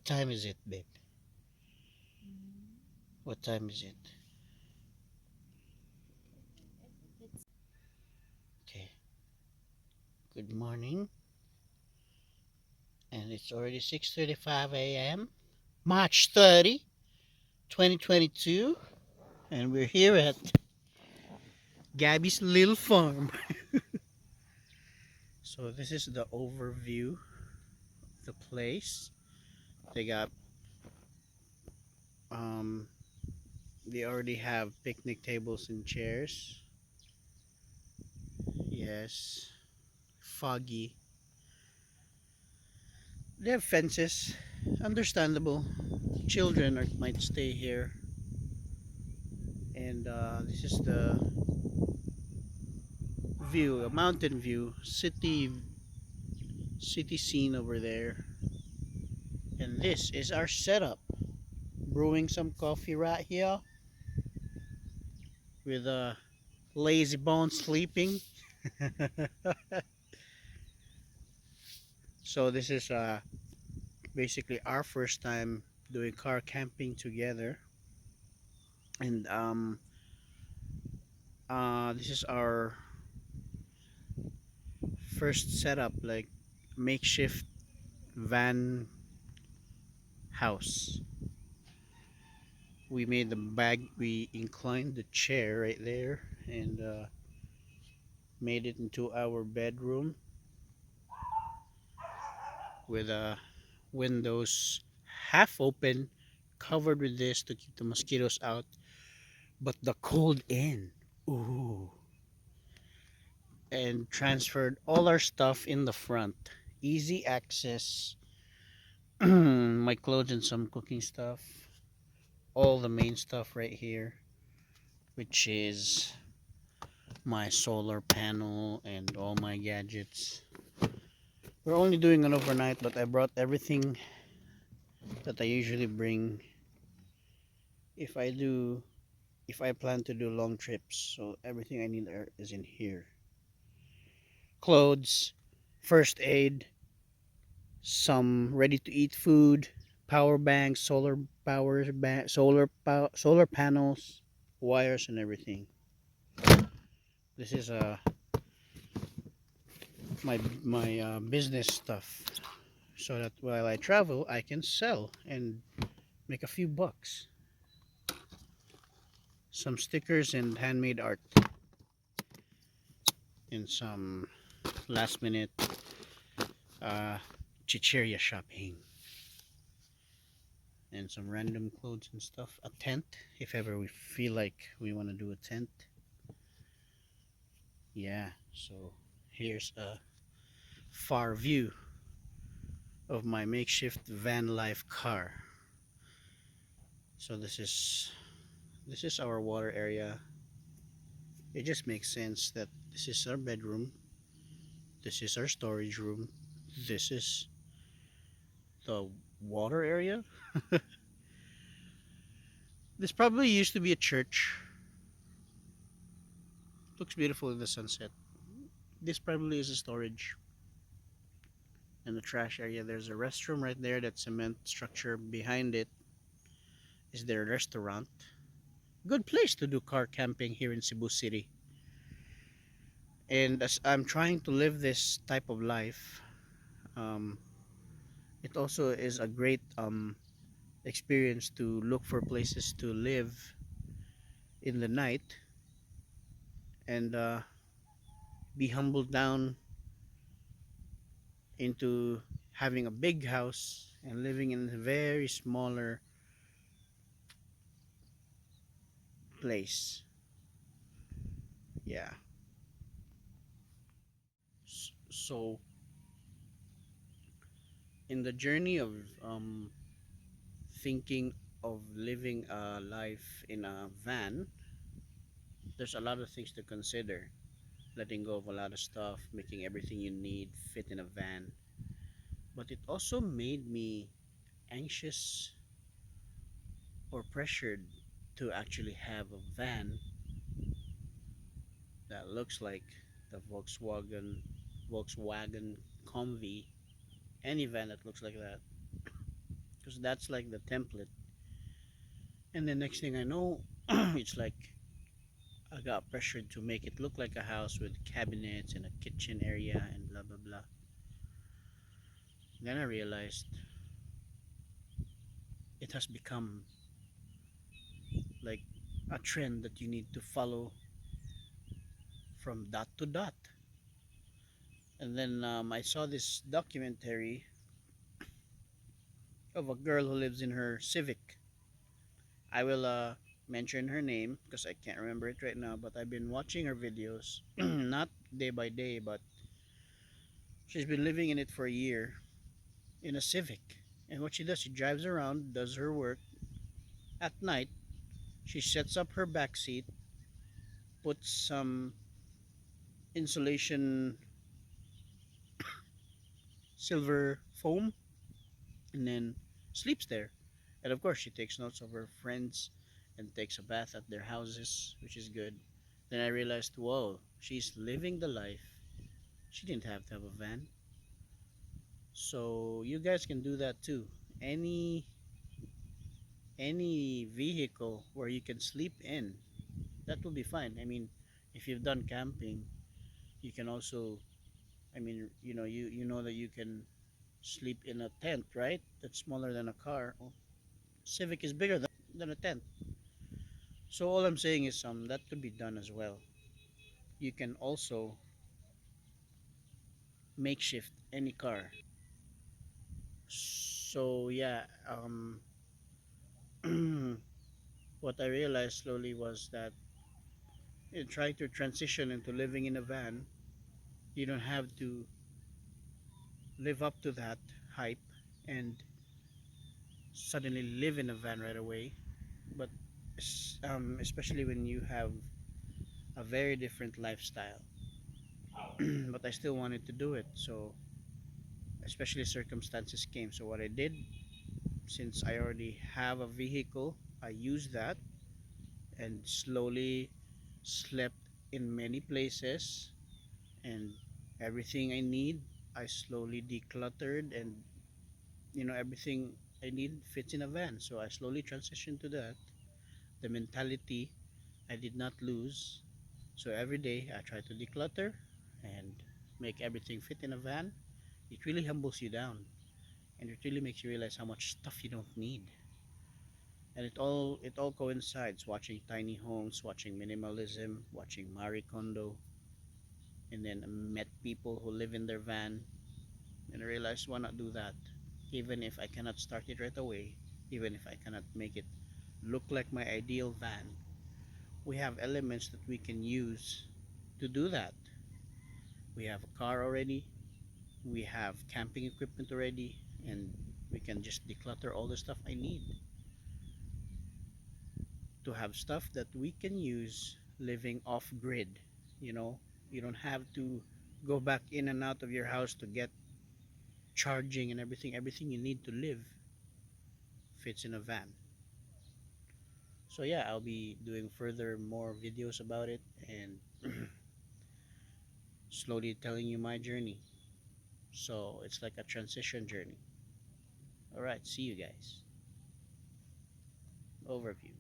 time is it, babe? What time is it? Okay. Good morning. And it's already 6:35 a.m. March 30, 2022, and we're here at Gabby's little farm. So this is the overview of the place. They got um they already have picnic tables and chairs. Yes. Foggy. They have fences. Understandable. Children might stay here. And this is the view, a mountain view, city scene over there. And this is our setup. Brewing some coffee right here with a lazy bone sleeping. So this is basically our first time doing car camping together, and this is our first setup, like makeshift van house. We made the bag, we inclined the chair right there, and made it into our bedroom with windows half open, covered with this to keep the mosquitoes out, but the cold in. Ooh. And transferred all our stuff in the front. Easy access. My clothes and some cooking stuff. All the main stuff right here, which is my solar panel and all my gadgets. We're only doing an overnight, but I brought everything that I usually bring if I do if I plan to do long trips. So everything I need is in here. Clothes, first aid, some ready to eat food, power banks, solar panels, wires and everything. This is my business stuff, so that while I travel I can sell and make a few bucks. Some stickers and handmade art, and some last minute uh, chicheria shopping, and some random clothes and stuff. A tent, if ever we feel like we want to do a tent. Yeah, so here's a far view of my makeshift van life car. So this is our water area. It just makes sense that this is our bedroom, this is our storage room, this is the water area. This probably used to be a church. Looks beautiful in the sunset. This probably is a storage. And the trash area, there's a restroom right there. That cement structure behind it is their restaurant. Good place to do car camping here in Cebu City. And as I'm trying to live this type of life, um, it also is a great experience to look for places to live in the night, and be humbled down into having a big house and living in a very smaller place. Yeah. So in the journey of um, thinking of living a life in a van, there's a lot of things to consider. Letting go of a lot of stuff, making everything you need fit in a van. But it also made me anxious or pressured to actually have a van that looks like the Volkswagen Combi. Any van that looks like that. because that's like the template. And the next thing I know, it's like I got pressured to make it look like a house with cabinets and a kitchen area and blah blah blah. Then I realized it has become like a trend that you need to follow from dot to dot. And then I saw this documentary of a girl who lives in her Civic. I will mention her name because I can't remember it right now, but I've been watching her videos, not day by day, but she's been living in it for a year in a Civic. And what she does, she drives around, does her work. At night, she sets up her back seat, puts some insulation silver foam, and then sleeps there. And of course, she takes notes of her friends and takes a bath at their houses, which is good. Then I realized, whoa, she's living the life. She didn't have to have a van. So you guys can do that too. Any any vehicle where you can sleep in, that will be fine. I mean, if you've done camping, you can also, I mean, you know that you can sleep in a tent, right? That's smaller than a car. Oh, Civic is bigger than a tent. So all I'm saying is that could be done as well. You can also makeshift any car. So yeah, what I realized slowly was that in trying to transition into living in a van, you don't have to live up to that hype and suddenly live in a van right away. But especially when you have a very different lifestyle. But I still wanted to do it, so especially circumstances came. So what I did, since I already have a vehicle, I used that and slowly slept in many places, and everything I need I slowly decluttered, and everything I need fits in a van. So I slowly transitioned to that. The mentality I did not lose. So every day I try to declutter and make everything fit in a van. It really humbles you down, and it really makes you realize how much stuff you don't need. And it all coincides, watching tiny homes, watching minimalism, watching Marie Kondo, and then I met people who live in their van, and I realized, why not do that? Even if I cannot start it right away, even if I cannot make it look like my ideal van, we have elements that we can use to do that. We have a car already, we have camping equipment already, and we can just declutter all the stuff I need to have stuff that we can use living off grid. You know, you don't have to go back in and out of your house to get charging and everything. Everything you need to live fits in a van. So yeah, I'll be doing further more videos about it and slowly telling you my journey. So it's like a transition journey. All right, see you guys. Overview.